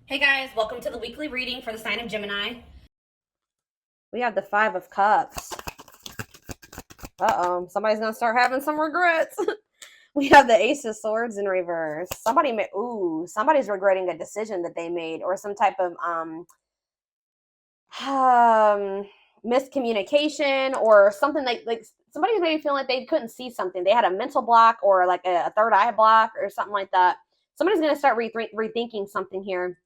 Hey guys, welcome to the weekly reading for the sign of Gemini. We have the Five of Cups. Uh-oh, somebody's gonna start having some regrets. We have the Ace of Swords in reverse. Somebody's regretting a decision that they made, or some type of um miscommunication, or something like somebody's maybe feeling like they couldn't see something. They had a mental block, or like a third eye block, or something like that. Somebody's gonna start rethinking something here.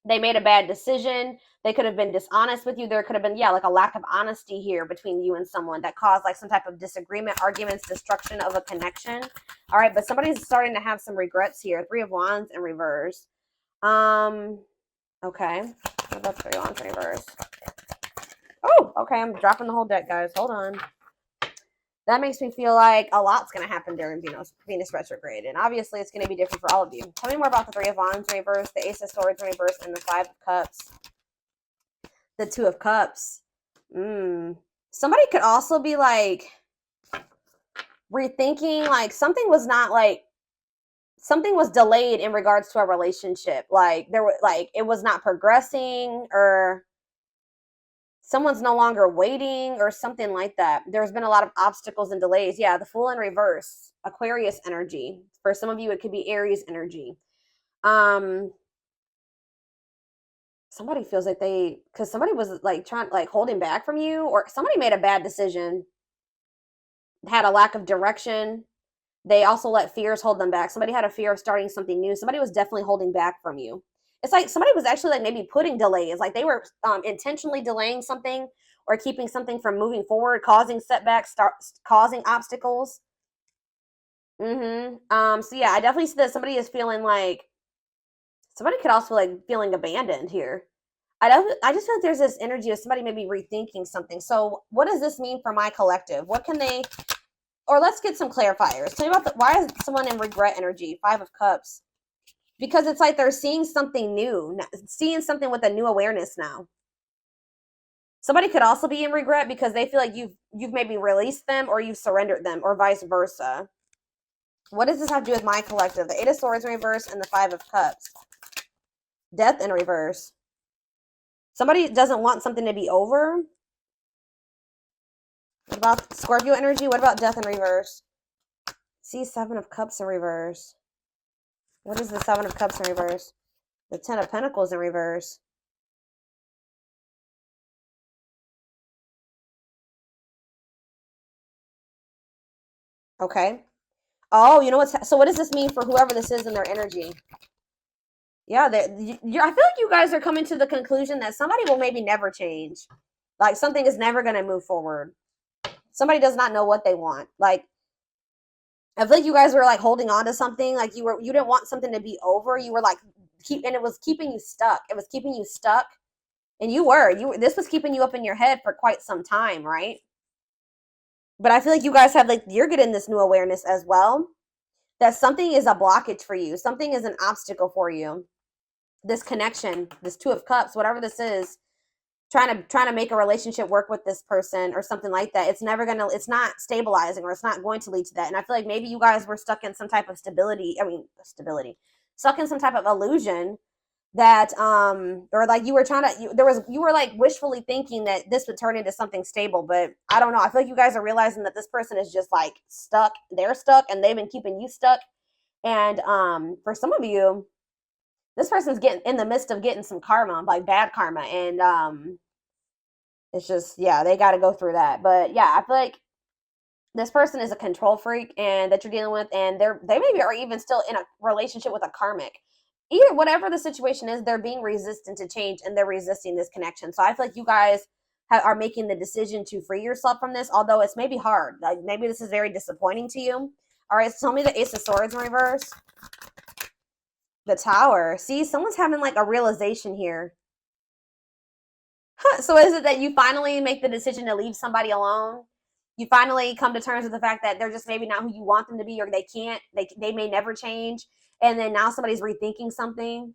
They made a bad decision. They could have been dishonest with you. There could have been, yeah, like a lack of honesty here between you and someone that caused like some type of disagreement, arguments, destruction of a connection. All right, but somebody's starting to have some regrets here. Three of Wands in reverse. Okay. What about Three of Wands in reverse? Oh, okay. I'm dropping the whole deck, guys. Hold on. That makes me feel like a lot's going to happen during Venus retrograde. And obviously, it's going to be different for all of you. Tell me more about the Three of Wands in reverse, the Ace of Swords in reverse, and the Five of Cups. The Two of Cups. Somebody could also be like rethinking, like something was not like something was delayed in regards to a relationship. Like there were like it was not progressing, or someone's no longer waiting, or something like that. There's been a lot of obstacles and delays. Yeah, the Fool in reverse, Aquarius energy. For some of you, it could be Aries energy. Somebody feels like because somebody was like trying, like holding back from you, or somebody made a bad decision, had a lack of direction. They also let fears hold them back. Somebody had a fear of starting something new. Somebody was definitely holding back from you. It's like somebody was actually like maybe putting delays, like they were intentionally delaying something, or keeping something from moving forward, causing setbacks, causing obstacles. So yeah, I definitely see that somebody is feeling like somebody could also like feeling abandoned here. I just feel like there's this energy of somebody maybe rethinking something. So what does this mean for my collective? What can they, or let's get some clarifiers. Tell me about why is someone in regret energy? Five of Cups. Because it's like they're seeing something new, seeing something with a new awareness now. Somebody could also be in regret because they feel like you've maybe released them, or you've surrendered them, or vice versa. What does this have to do with my collective? The Eight of Swords in reverse and the Five of Cups. Death in reverse. Somebody doesn't want something to be over. What about Scorpio energy? What about death in reverse? See, Seven of Cups in reverse. What is the Seven of Cups in reverse? The Ten of Pentacles in reverse. Okay. Oh, you know what's so? What does this mean for whoever this is in their energy? Yeah, I feel like you guys are coming to the conclusion that somebody will maybe never change. Like something is never going to move forward. Somebody does not know what they want. Like I feel like you guys were like holding on to something. Like you didn't want something to be over. You were like and it was keeping you stuck. It was keeping you stuck, and this was keeping you up in your head for quite some time, right? But I feel like you guys have like you're getting this new awareness as well, that something is a blockage for you. Something is an obstacle for you. This connection, this Two of Cups, whatever this is, trying to make a relationship work with this person or something like that. It's not stabilizing, or it's not going to lead to that. And I feel like maybe you guys were stuck in some type of stuck in some type of illusion that or like you were trying to you were like wishfully thinking that this would turn into something stable. But I don't know, I feel like you guys are realizing that this person is just like stuck. They're stuck, and they've been keeping you stuck. And for some of you, this person's getting in the midst of getting some karma, like bad karma. And it's just, yeah, they got to go through that. But yeah, I feel like this person is a control freak, and that you're dealing with, and they maybe are even still in a relationship with a karmic. Either whatever the situation is, they're being resistant to change, and they're resisting this connection. So I feel like you guys are making the decision to free yourself from this, although it's maybe hard. Like maybe this is very disappointing to you. All right, so tell me the Ace of Swords in reverse. The Tower. See, someone's having like a realization here. So is it that you finally make the decision to leave somebody alone? You finally come to terms with the fact that they're just maybe not who you want them to be, or they may never change, and then now somebody's rethinking something.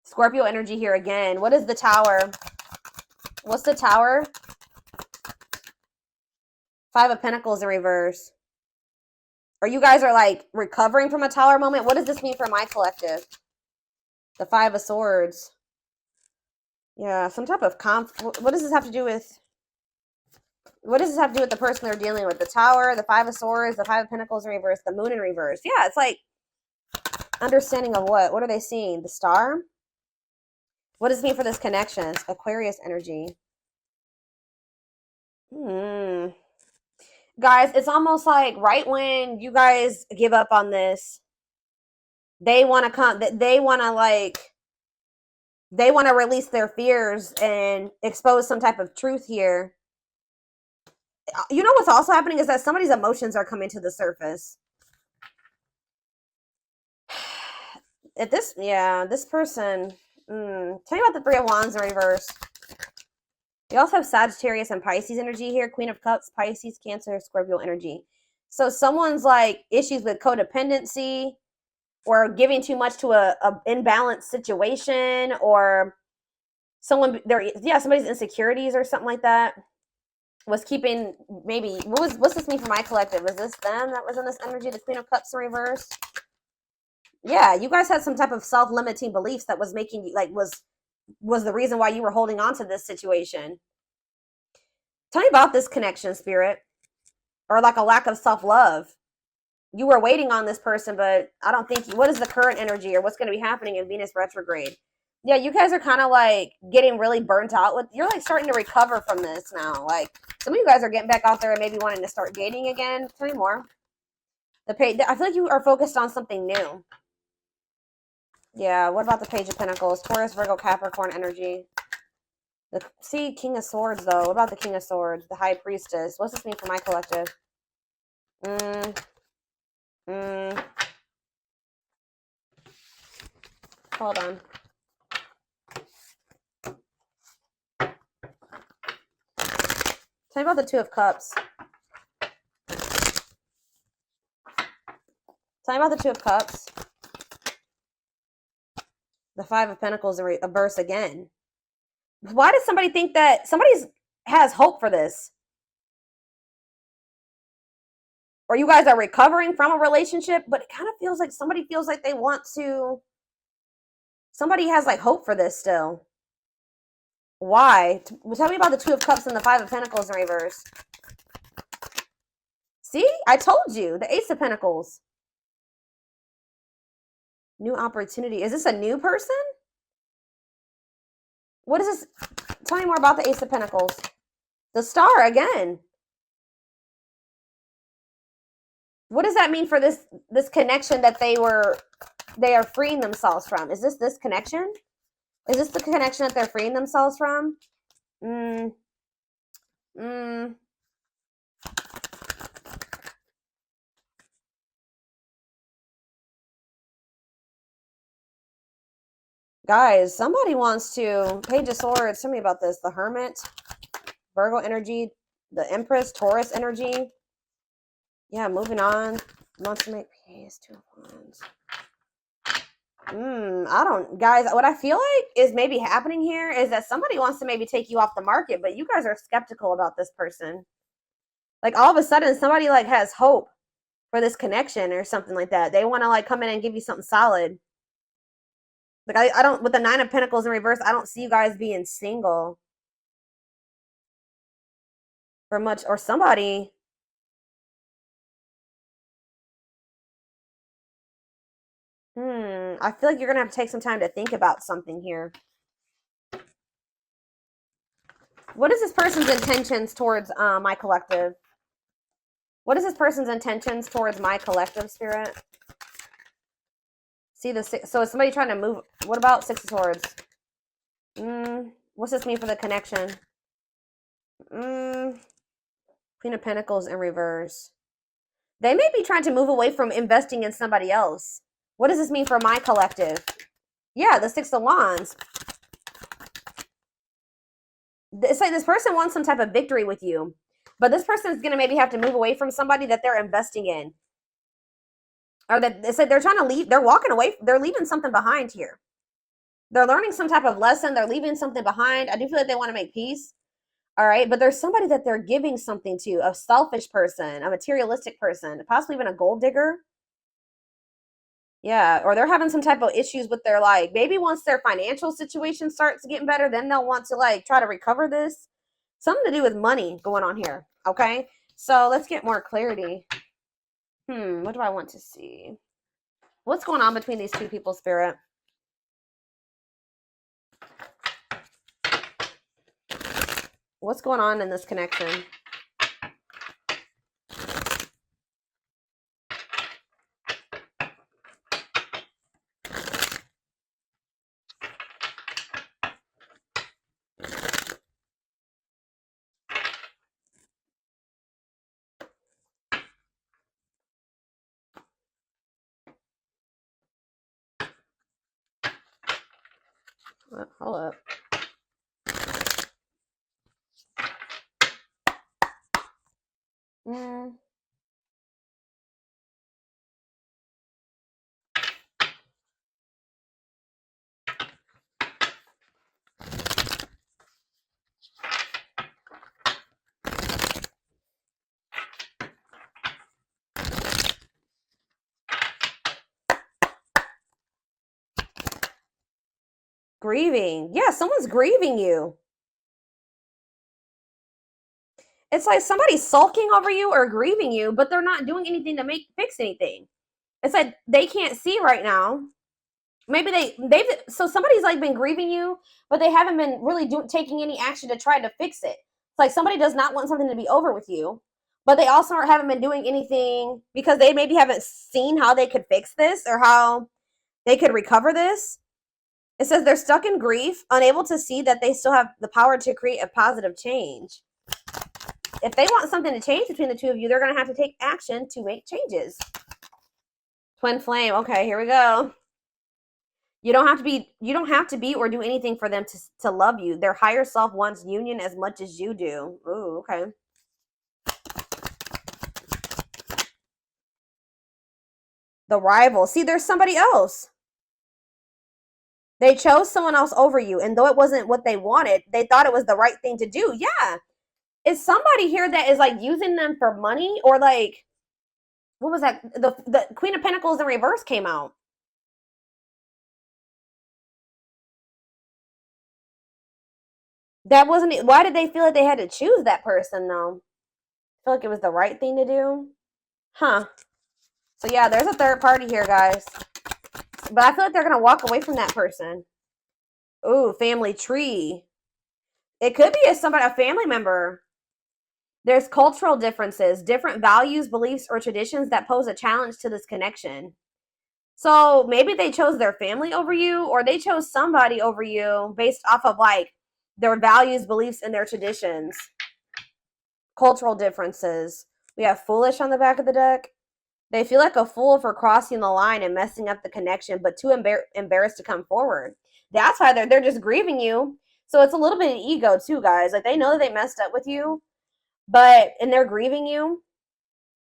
Scorpio energy here again. What is the Tower? What's the Tower? Five of Pentacles in reverse. Or you guys are like recovering from a Tower moment. What does this mean for my collective? The Five of Swords. Yeah, some type of what does this have to do with? What does this have to do with the person they're dealing with? The Tower, the Five of Swords, the Five of Pentacles in reverse, the Moon in reverse. Yeah, it's like understanding of what? What are they seeing? The Star? What does it mean for this connection? Aquarius energy. Guys, it's almost like right when you guys give up on this, they want to come, they want to release their fears and expose some type of truth here. You know what's also happening is that somebody's emotions are coming to the surface. If this, yeah, this person, tell me about the Three of Wands in reverse. You also have Sagittarius and Pisces energy here. Queen of Cups, Pisces, Cancer, Scorpio energy. So someone's like issues with codependency or giving too much to a imbalanced situation, or somebody's insecurities or something like that was keeping, maybe, what's this mean for my collective? Is this them that was in this energy? The Queen of Cups in reverse? Yeah, you guys had some type of self-limiting beliefs that was making you, like, was the reason why you were holding on to this situation. Tell me about this connection, Spirit. Or like a lack of self-love. You were waiting on this person, but I don't think what is the current energy or what's going to be happening in Venus retrograde? Yeah, you guys are kind of like getting really burnt out with, you're like starting to recover from this now. Like some of you guys are getting back out there and maybe wanting to start dating again. Tell me more. I feel like you are focused on something new. Yeah, what about the Page of Pentacles? Taurus, Virgo, Capricorn energy. See, King of Swords, though. What about the King of Swords? The High Priestess. What's this mean for my collective? Hold on. Tell me about the Two of Cups. Tell me about the Two of Cups. The Five of Pentacles in reverse again. Why does somebody think that somebody has hope for this? Or you guys are recovering from a relationship, but it kind of feels like somebody feels like they want to. Somebody has like hope for this still. Why? Tell me about the Two of Cups and the Five of Pentacles in reverse. See? I told you. The Ace of Pentacles. New opportunity. Is this a new person? What is this? Tell me more about the Ace of Pentacles. The Star again. What does that mean for this connection that they are freeing themselves from? Is this connection? Is this the connection that they're freeing themselves from? Guys, somebody wants to. Page of Swords. Tell me about this. The Hermit, Virgo energy, the Empress, Taurus energy. Yeah, moving on. Wants to make peace. Two of Wands. Guys, what I feel like is maybe happening here is that somebody wants to maybe take you off the market, but you guys are skeptical about this person. Like all of a sudden, somebody like has hope for this connection or something like that. They want to like come in and give you something solid. Like I don't, with the Nine of Pentacles in reverse, I don't see you guys being single for much, or somebody. I feel like you're gonna have to take some time to think about something here. What is this person's intentions towards my collective? What is this person's intentions towards my collective, Spirit? See the six. So is somebody trying to move? What about Six of Swords? What's this mean for the connection? Queen of Pentacles in reverse. They may be trying to move away from investing in somebody else. What does this mean for my collective? Yeah, the Six of Wands. It's like this person wants some type of victory with you, but this person is going to maybe have to move away from somebody that they're investing in. Or that it's like they're trying to leave, they're walking away, they're leaving something behind here. They're learning some type of lesson, they're leaving something behind. I do feel like they want to make peace. All right, but there's somebody that they're giving something to, a selfish person, a materialistic person, possibly even a gold digger. Yeah, or they're having some type of issues with their, like, maybe once their financial situation starts getting better, then they'll want to like try to recover this. Something to do with money going on here. Okay, so let's get more clarity. What do I want to see? What's going on between these two people, Spirit? What's going on in this connection? Hold up. Grieving. Yeah, someone's grieving you. It's like somebody's sulking over you or grieving you, but they're not doing anything to fix anything. It's like they can't see right now. Maybe so somebody's like been grieving you, but they haven't been really taking any action to try to fix it. It's like somebody does not want something to be over with you, but they also haven't been doing anything because they maybe haven't seen how they could fix this or how they could recover this. It says they're stuck in grief, unable to see that they still have the power to create a positive change. If they want something to change between the two of you, they're going to have to take action to make changes. Twin flame. Okay, here we go. You don't have to be or do anything for them to love you. Their higher self wants union as much as you do. Ooh, okay. The rival. See, there's somebody else. They chose someone else over you, and though it wasn't what they wanted, they thought it was the right thing to do. Yeah. Is somebody here that is like using them for money, or like, what was that? The Queen of Pentacles in reverse came out. That wasn't it. Why did they feel like they had to choose that person though? I feel like it was the right thing to do. Huh. So yeah, there's a third party here, guys. But I feel like they're going to walk away from that person. Ooh, family tree. It could be a family member. There's cultural differences, different values, beliefs, or traditions that pose a challenge to this connection. So maybe they chose their family over you, or they chose somebody over you based off of like their values, beliefs, and their traditions. Cultural differences. We have foolish on the back of the deck. They feel like a fool for crossing the line and messing up the connection, but too embarrassed to come forward. That's why they're just grieving you. So it's a little bit of ego too, guys. Like they know that they messed up with you, and they're grieving you,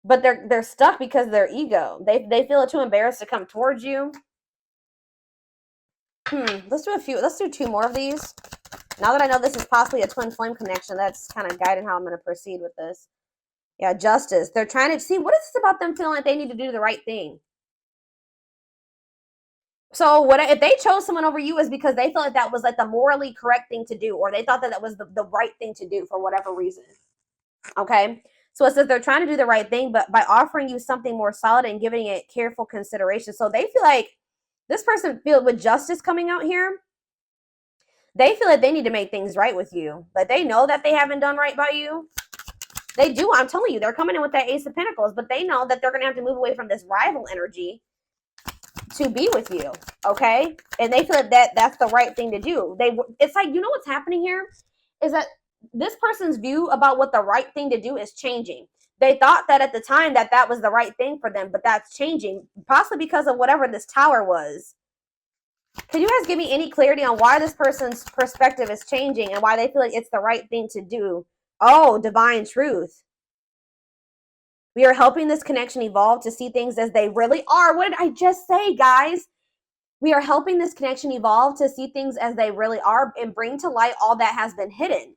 but they're stuck because of their ego. They feel too embarrassed to come towards you. Let's do two more of these. Now that I know this is possibly a twin flame connection, that's kind of guiding how I'm going to proceed with this. Yeah, justice. They're trying to see, what is this about them feeling like they need to do the right thing? So if they chose someone over you is because they felt like that was like the morally correct thing to do, or they thought that was the right thing to do for whatever reason. Okay. So it says they're trying to do the right thing, but by offering you something more solid and giving it careful consideration. So they feel like this person with justice coming out here, they feel like they need to make things right with you. But they know that they haven't done right by you. They do. I'm telling you, they're coming in with that Ace of Pentacles, but they know that they're going to have to move away from this rival energy to be with you. Okay. And they feel that that's the right thing to do. It's like, you know what's happening here is that this person's view about what the right thing to do is changing. They thought that at the time that was the right thing for them, but that's changing, possibly because of whatever this tower was. Can you guys give me any clarity on why this person's perspective is changing and why they feel like it's the right thing to do? Oh, divine truth. We are helping this connection evolve to see things as they really are. What did I just say, guys? We are helping this connection evolve to see things as they really are and bring to light all that has been hidden.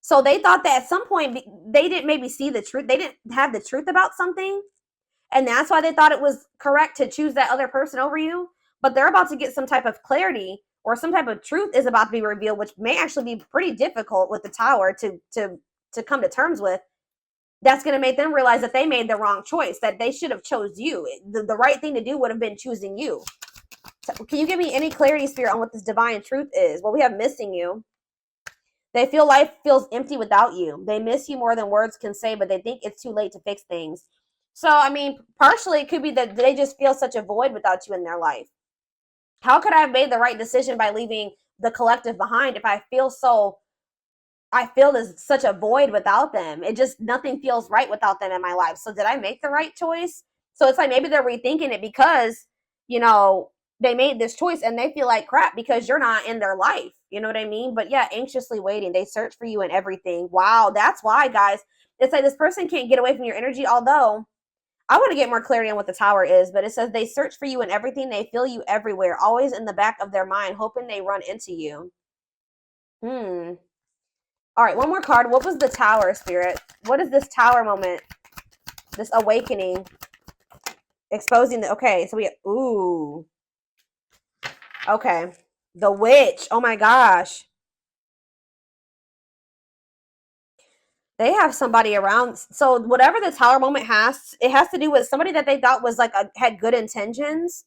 So they thought that at some point they didn't maybe see the truth. They didn't have the truth about something. And that's why they thought it was correct to choose that other person over you. But they're about to get some type of clarity, or some type of truth is about to be revealed, which may actually be pretty difficult with the Tower to come to terms with. That's going to make them realize that they made the wrong choice, that they should have chose you. The right thing to do would have been choosing you. So can you give me any clarity, Spirit, on what this divine truth is? Well, we have missing you. They feel life feels empty without you. They miss you more than words can say, but they think it's too late to fix things. So, I mean, partially it could be that they just feel such a void without you in their life. How could I have made the right decision by leaving the collective behind if I feel there's such a void without them? It just, nothing feels right without them in my life. So did I make the right choice? So it's like maybe they're rethinking it because, you know, they made this choice and they feel like crap because you're not in their life. You know what I mean? But yeah, anxiously waiting. They search for you and everything. Wow, that's why, guys. It's like this person can't get away from your energy, although I want to get more clarity on what the Tower is, but it says they search for you in everything. They feel you everywhere, always in the back of their mind, hoping they run into you. All right, one more card. What was the Tower, Spirit? What is this Tower moment? This awakening. Exposing the, okay, so we, ooh. Okay. The Witch. Oh my gosh. They have somebody around. So whatever the Tower moment has, it has to do with somebody that they thought was like had good intentions,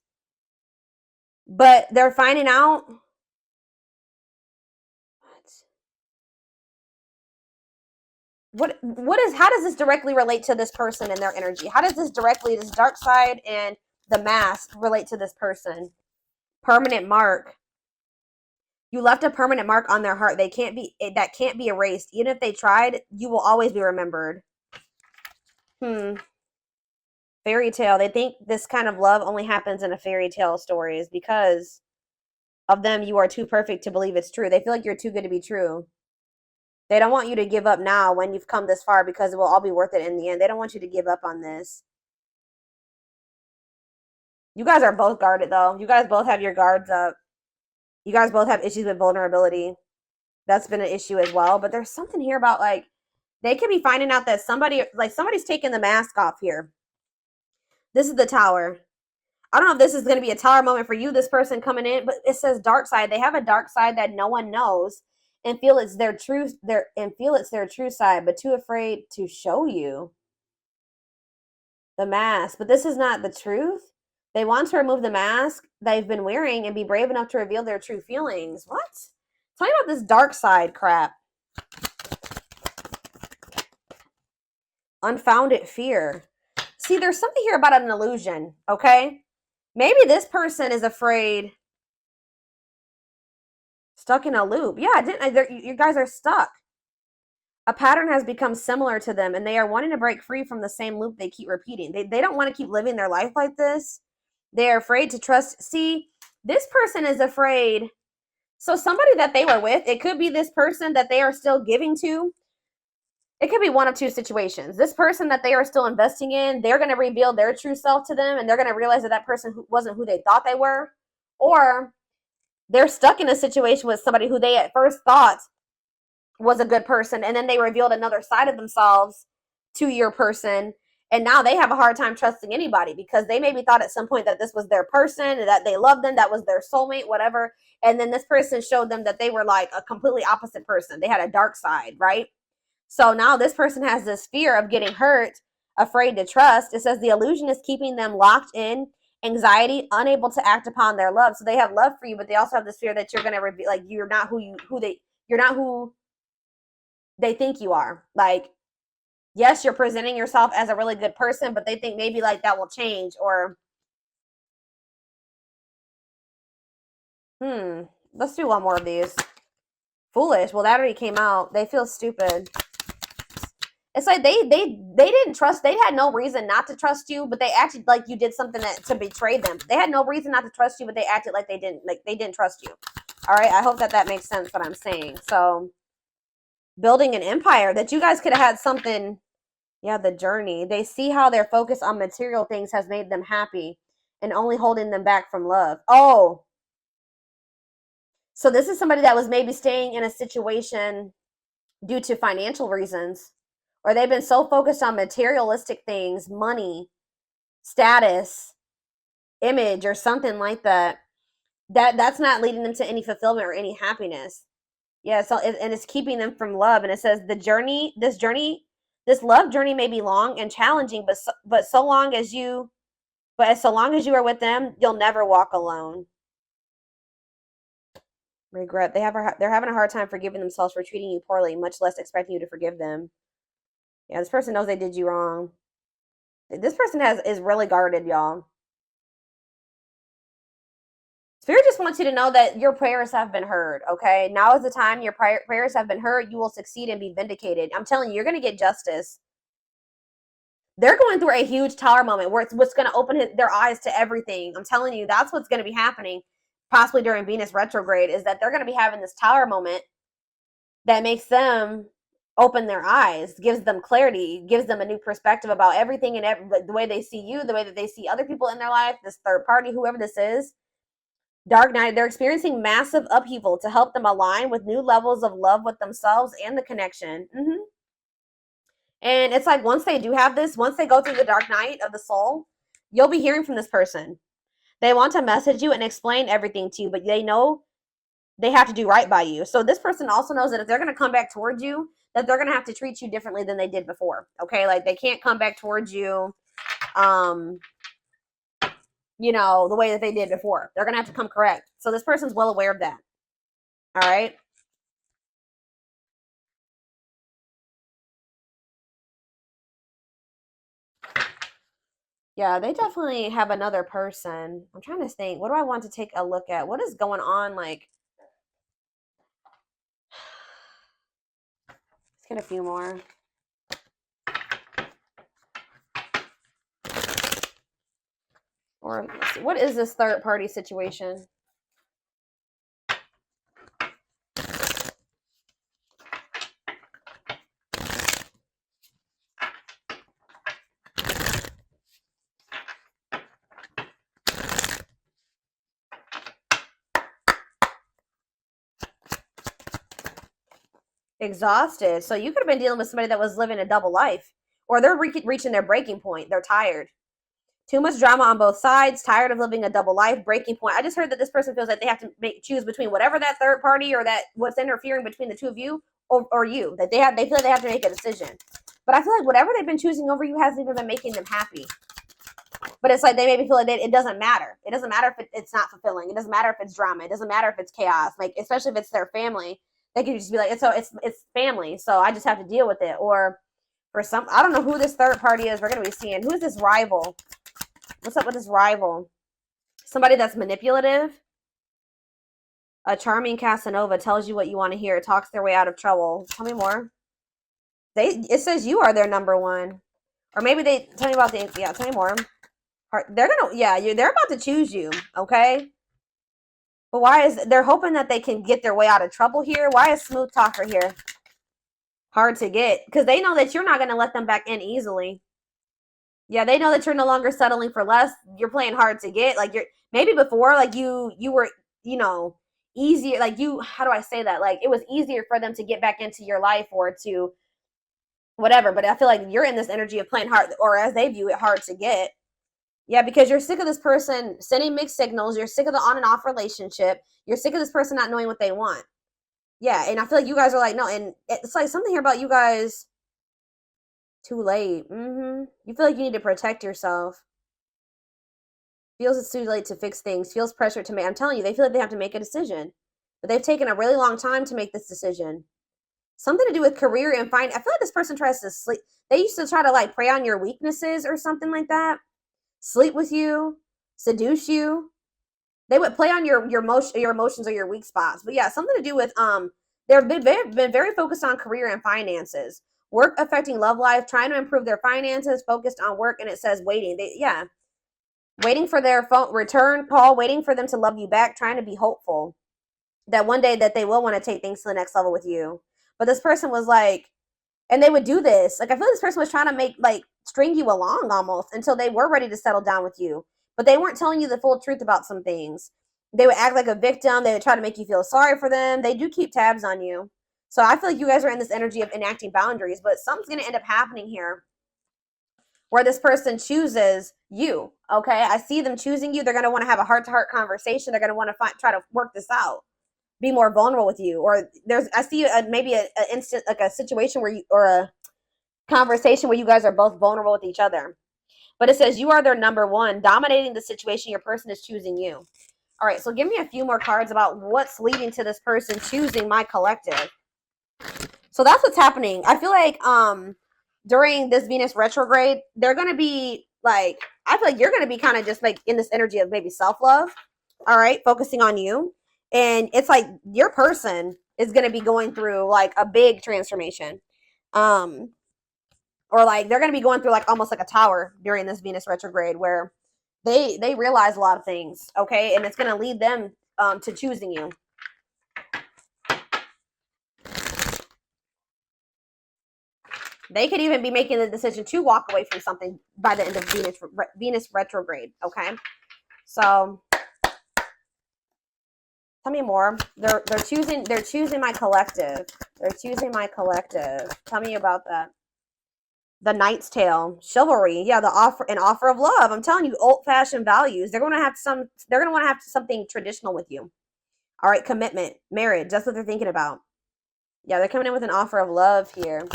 but they're finding out. What is, how does this directly relate to this person and their energy? How does this dark side and the mask relate to this person? Permanent mark. You left a permanent mark on their heart. That can't be erased. Even if they tried, you will always be remembered. Fairy tale. They think this kind of love only happens in a fairy tale stories because of them. You are too perfect to believe it's true. They feel like you're too good to be true. They don't want you to give up now when you've come this far because it will all be worth it in the end. They don't want you to give up on this. You guys are both guarded though. You guys both have your guards up. You guys both have issues with vulnerability. That's been an issue as well. But there's something here about like, they could be finding out that somebody's taking the mask off here. This is the Tower. I don't know if this is going to be a Tower moment for you, this person coming in, but it says dark side. They have a dark side that no one knows and feel it's their true side, but too afraid to show you. The mask. But this is not the truth. They want to remove the mask they've been wearing and be brave enough to reveal their true feelings. What? Tell me about this dark side crap. Unfounded fear. See, there's something here about an illusion, okay? Maybe this person is afraid. Stuck in a loop. Yeah, you guys are stuck. A pattern has become similar to them, and they are wanting to break free from the same loop they keep repeating. They don't want to keep living their life like this. They are afraid to trust. See, this person is afraid. So somebody that they were with, it could be this person that they are still giving to. It could be one of two situations. This person that they are still investing in, they're going to reveal their true self to them, and they're going to realize that that person wasn't who they thought they were. Or they're stuck in a situation with somebody who they at first thought was a good person, and then they revealed another side of themselves to your person, and now they have a hard time trusting anybody because they maybe thought at some point that this was their person, that they loved them, that was their soulmate, whatever, and then this person showed them that they were like a completely opposite person. They had a dark side, right? So now this person has this fear of getting hurt, afraid to trust. It says the illusion is keeping them locked in anxiety, unable to act upon their love. So they have love for you, but they also have this fear that you're going to reveal, like, you're not who they think you are. Like, yes, you're presenting yourself as a really good person, but they think maybe like that will change. Or let's do one more of these. Foolish. Well, that already came out. They feel stupid. It's like they didn't trust. They had no reason not to trust you, but they acted like you did something to betray them. They had no reason not to trust you, but they acted like they didn't trust you. All right, I hope that makes sense what I'm saying. So building an empire, that you guys could have had something. Yeah, the journey. They see how their focus on material things has made them happy and only holding them back from love. Oh, so this is somebody that was maybe staying in a situation due to financial reasons, or they've been so focused on materialistic things, money, status, image, or something like that, that's not leading them to any fulfillment or any happiness. Yeah, so and it's keeping them from love. And it says this love journey may be long and challenging, but so long as you are with them, you'll never walk alone. Regret. They're having a hard time forgiving themselves for treating you poorly, much less expecting you to forgive them. Yeah, this person knows they did you wrong. This person is really guarded, y'all. Spirit just wants you to know that your prayers have been heard, okay? Now is the time your prayers have been heard. You will succeed and be vindicated. I'm telling you, you're going to get justice. They're going through a huge tower moment where it's what's going to open their eyes to everything. I'm telling you, that's what's going to be happening, possibly during Venus retrograde, is that they're going to be having this tower moment that makes them open their eyes, gives them clarity, gives them a new perspective about everything and the way they see you, the way that they see other people in their life, this third party, whoever this is. Dark night, they're experiencing massive upheaval to help them align with new levels of love with themselves and the connection. And it's like once they do have this, once they go through the dark night of the soul, you'll be hearing from this person. They want to message you and explain everything to you, but they know they have to do right by you. So this person also knows that if they're going to come back towards you, that they're going to have to treat you differently than they did before. Okay, like they can't come back towards you the way that they did before. They're going to have to come correct. So this person's well aware of that. All right. Yeah, they definitely have another person. I'm trying to think. What do I want to take a look at? What is going on? Like, let's get a few more. Or let's see, what is this third party situation? Exhausted. So you could have been dealing with somebody that was living a double life, or they're reaching their breaking point. They're tired. Too much drama on both sides, tired of living a double life, breaking point. I just heard that this person feels like they have to choose between whatever that third party or that what's interfering between the two of you or you. That they feel like they have to make a decision. But I feel like whatever they've been choosing over you hasn't even been making them happy. But it's like they maybe feel like it doesn't matter. It doesn't matter if it's not fulfilling. It doesn't matter if it's drama. It doesn't matter if it's chaos. Like, especially if it's their family, they could just be like, it's family, so I just have to deal with it. Or for some, I don't know who this third party is. We're gonna be seeing who is this rival. What's up with this rival? Somebody that's manipulative. A charming Casanova tells you what you want to hear. Talks their way out of trouble. Tell me more. It says you are their number one, or maybe they tell me about the Tell me more. They're about to choose you. Okay. But why they're hoping that they can get their way out of trouble here? Why is smooth talker here hard to get? Because they know that you're not going to let them back in easily. Yeah, they know that you're no longer settling for less. You're playing hard to get. Like, you're maybe before, like you were, easier. Like, how do I say that? Like, it was easier for them to get back into your life or to whatever. But I feel like you're in this energy of playing hard, or as they view it, hard to get. Yeah, because you're sick of this person sending mixed signals. You're sick of the on and off relationship. You're sick of this person not knowing what they want. Yeah, and I feel like you guys are like, no, and it's like something here about you guys. Too late. You feel like you need to protect yourself. Feels it's too late to fix things. Feels pressure to make. I'm telling you, they feel like they have to make a decision. But they've taken a really long time to make this decision. Something to do with career and I feel like this person tries to sleep. They used to try to like prey on your weaknesses or something like that. Sleep with you, seduce you. They would play on your emotions or your weak spots. But yeah, something to do with they've been very focused on career and finances. Work affecting love life, trying to improve their finances, focused on work, and it says waiting. Waiting for their phone return call, waiting for them to love you back, trying to be hopeful that one day that they will want to take things to the next level with you. But this person was like, and they would do this. Like, I feel like this person was trying to string you along almost until they were ready to settle down with you. But they weren't telling you the full truth about some things. They would act like a victim. They would try to make you feel sorry for them. They do keep tabs on you. So I feel like you guys are in this energy of enacting boundaries, but something's going to end up happening here where this person chooses you. Okay, I see them choosing you. They're going to want to have a heart-to-heart conversation. They're going to want to try to work this out, be more vulnerable with you. Or I see maybe an instant, like a situation where you, or a conversation where you guys are both vulnerable with each other. But it says you are their number one, dominating the situation. Your person is choosing you. All right, so give me a few more cards about what's leading to this person choosing my collective. So that's what's happening. I feel like during this Venus retrograde, they're going to be like, I feel like you're going to be kind of just like in this energy of maybe self-love. All right, focusing on you. And it's like your person is going to be going through like a big transformation. Or like they're going to be going through like almost like a tower during this Venus retrograde where they realize a lot of things, okay? And it's going to lead them to choosing you. They could even be making the decision to walk away from something by the end of Venus retrograde, okay? So tell me more. They're choosing my collective. They're choosing my collective. Tell me about that. The Knight's Tale, chivalry, yeah, an offer of love. I'm telling you, old-fashioned values. They're going to want to have something traditional with you. All right, commitment, marriage. That's what they're thinking about. Yeah, they're coming in with an offer of love here.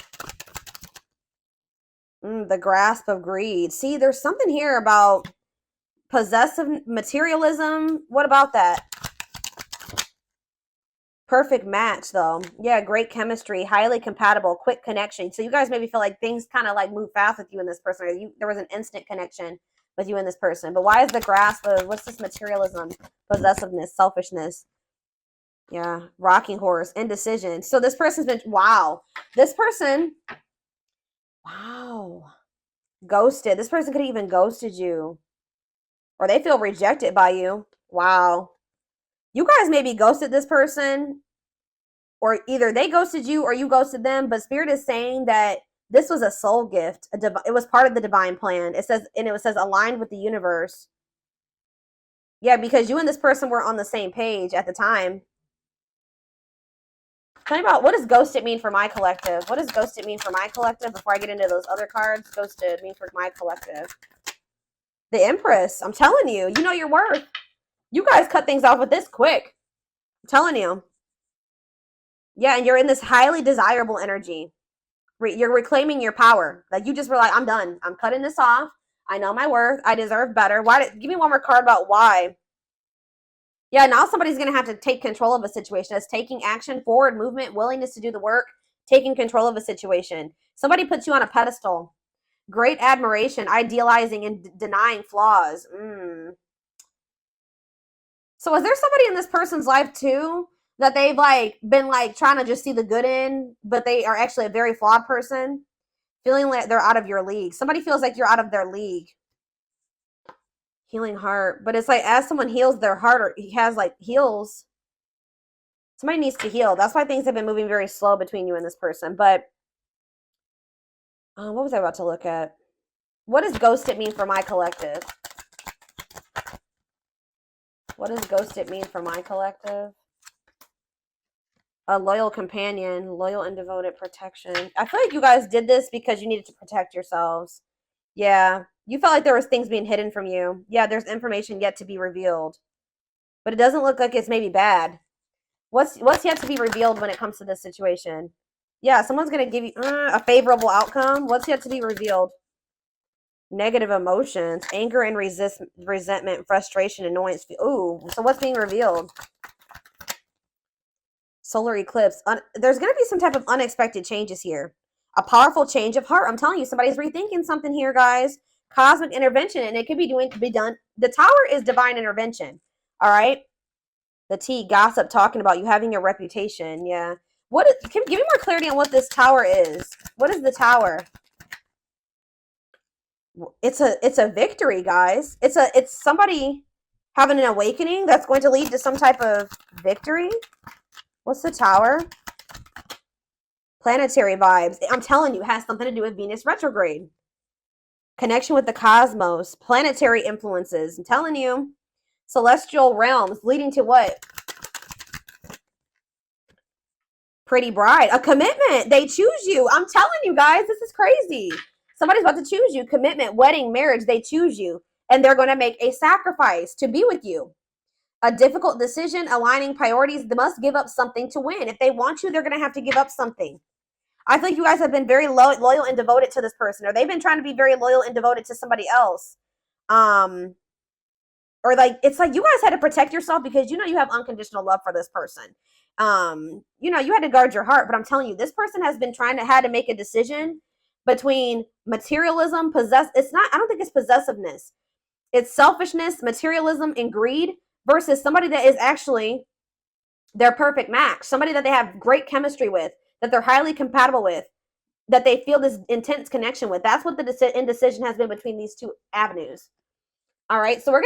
The grasp of greed. See, there's something here about possessive materialism. What about that? Perfect match, though. Yeah, great chemistry, highly compatible, quick connection. So you guys maybe feel like things kind of like move fast with you and this person. Or there was an instant connection with you and this person. But why is the grasp of, what's this materialism, possessiveness, selfishness? Yeah, rocking horse, indecision. So this person's been, wow. This person, wow. Ghosted. This person could have even ghosted you. Or they feel rejected by you. Wow. You guys maybe ghosted this person, or either they ghosted you or you ghosted them, but Spirit is saying that this was a soul gift. It was part of the divine plan. It says aligned with the universe. Yeah, because you and this person were on the same page at the time. Tell me about, what does ghosted mean for my collective? What does ghosted mean for my collective before I get into those other cards? Ghosted mean for my collective. The Empress. I'm telling you, you know your worth. You guys cut things off with this quick. I'm telling you. Yeah, and you're in this highly desirable energy. You're reclaiming your power. Like you just were like, I'm done. I'm cutting this off. I know my worth. I deserve better. Give me one more card about why. Yeah, now somebody's going to have to take control of a situation. It's taking action, forward movement, willingness to do the work, taking control of a situation. Somebody puts you on a pedestal. Great admiration, idealizing and denying flaws. So is there somebody in this person's life too that they've like been like trying to just see the good in, but they are actually a very flawed person, feeling like they're out of your league? Somebody feels like you're out of their league. Healing heart, but it's like as someone heals their heart, or heals, somebody needs to heal. That's why things have been moving very slow between you and this person. But what was I about to look at? What does ghosted mean for my collective? What does ghosted mean for my collective? A loyal companion, loyal and devoted protection. I feel like you guys did this because you needed to protect yourselves. Yeah, you felt like there was things being hidden from you. Yeah, there's information yet to be revealed. But it doesn't look like it's maybe bad. What's yet to be revealed when it comes to this situation? Yeah, someone's going to give you a favorable outcome. What's yet to be revealed? Negative emotions, anger and resentment, frustration, annoyance. Ooh, so what's being revealed? Solar eclipse. There's going to be some type of unexpected changes here. A powerful change of heart. I'm telling you, somebody's rethinking something here, guys. Cosmic intervention, and it could be done. The Tower is divine intervention. All right. The T, gossip, talking about you having your reputation. Yeah. Give me more clarity on what this Tower is. What is the Tower? It's a victory, guys. It's somebody having an awakening that's going to lead to some type of victory. What's the Tower? Planetary vibes. I'm telling you, it has something to do with Venus retrograde. Connection with the cosmos. Planetary influences. I'm telling you. Celestial realms leading to what? Pretty bride. A commitment. They choose you. I'm telling you guys, this is crazy. Somebody's about to choose you. Commitment, wedding, marriage. They choose you. And they're going to make a sacrifice to be with you. A difficult decision, aligning priorities. They must give up something to win. If they want you, they're going to have to give up something. I think you guys have been very loyal and devoted to this person, or they've been trying to be very loyal and devoted to somebody else. Or like, it's like you guys had to protect yourself because you know you have unconditional love for this person. You know, you had to guard your heart, but I'm telling you, this person has been had to make a decision between materialism, it's not, I don't think it's possessiveness. It's selfishness, materialism, and greed versus somebody that is actually their perfect match, somebody that they have great chemistry with, that they're highly compatible with, that they feel this intense connection with. That's what the indecision has been between these two avenues. All right, so we're